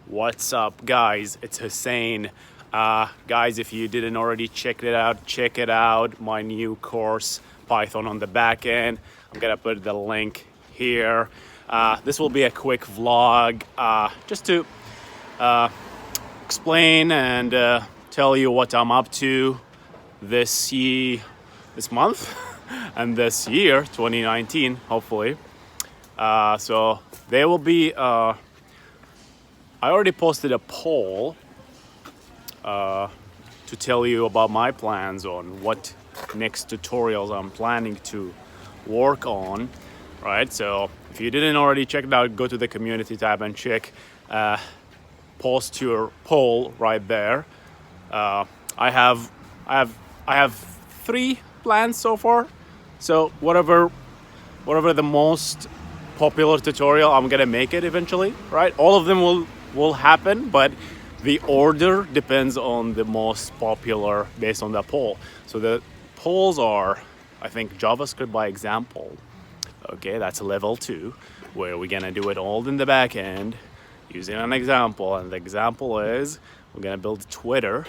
What's up, guys? It's Hussein. Guys, if you didn't already check it out. My new course, Python on the back end. I'm gonna put the link here. This will be a quick vlog just to explain and tell you what I'm up to this month and this year, 2019, hopefully. So there will be I already posted a poll to tell you about my plans on what next tutorials I'm planning to work on, right? So if you didn't already check it out, go to the community tab and check, post your poll right there. I have 3 plans so far. So whatever the most popular tutorial, I'm gonna make it eventually, right? All of them will happen, but the order depends on the most popular based on the poll. So the polls are, I think, JavaScript by example. Okay, that's level 2, where we're gonna do it all in the back end using an example. And the example is we're gonna build Twitter.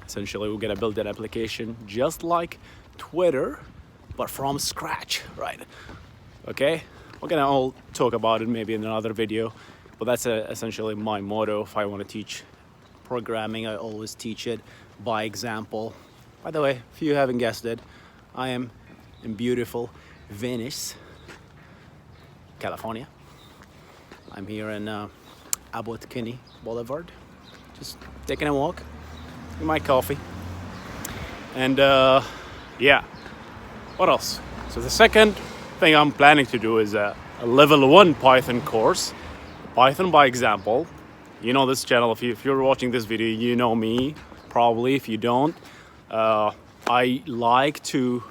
Essentially, we're gonna build an application just like Twitter, but from scratch, right? Okay, we're gonna all talk about it maybe in another video, but that's essentially my motto. If I want to teach programming, I always teach it by example. By the way, if you haven't guessed it, I am in beautiful Venice, California. I'm here in Abbot Kinney Boulevard, just taking a walk with my coffee. And yeah, what else? So the second thing I'm planning to do is a level 1 Python course, Python by example. You know this channel. If you're watching this video, you know me probably. If you don't, I like to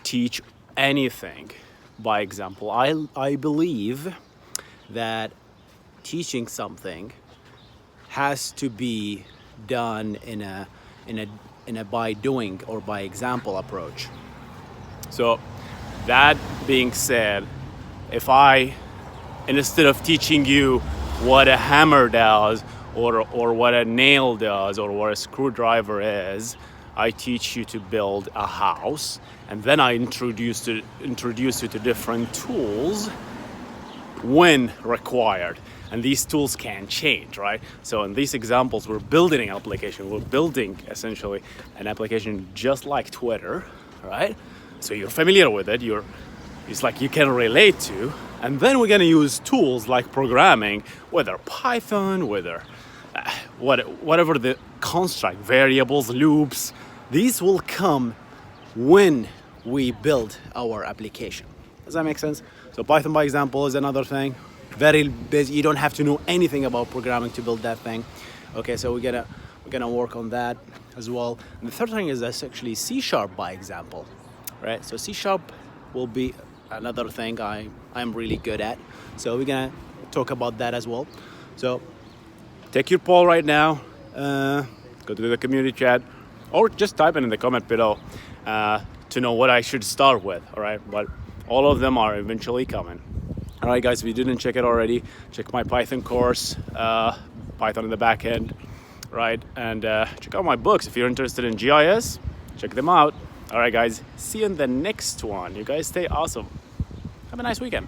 teach anything by example. I believe that teaching something has to be done in a by doing or by example approach. So that being said, if I, instead of teaching you what a hammer does or what a nail does or what a screwdriver is, I teach you to build a house, and then I introduce you to different tools when required. And these tools can change, right? So in these examples, we're building an application. We're building essentially an application just like Twitter, right? So you're familiar with it. It's like you can relate to. And then we're gonna use tools like programming, whether Python, whether whatever the construct, variables, loops. These will come when we build our application. Does that make sense? So Python by example is another thing. Very busy. You don't have to know anything about programming to build that thing. Okay, so we're gonna work on that as well. And the third thing is that's actually C# by example, right? So C# will be another thing I'm really good at. So we're gonna talk about that as well. So take your poll right now. Go to the community chat, or just type it in the comment below to know what I should start with. All right, but all of them are eventually coming. All right, guys, if you didn't check it already, check my Python course, Python in the back end, right? And check out my books. If you're interested in GIS, check them out. All right, guys, see you in the next one. You guys stay awesome. Have a nice weekend.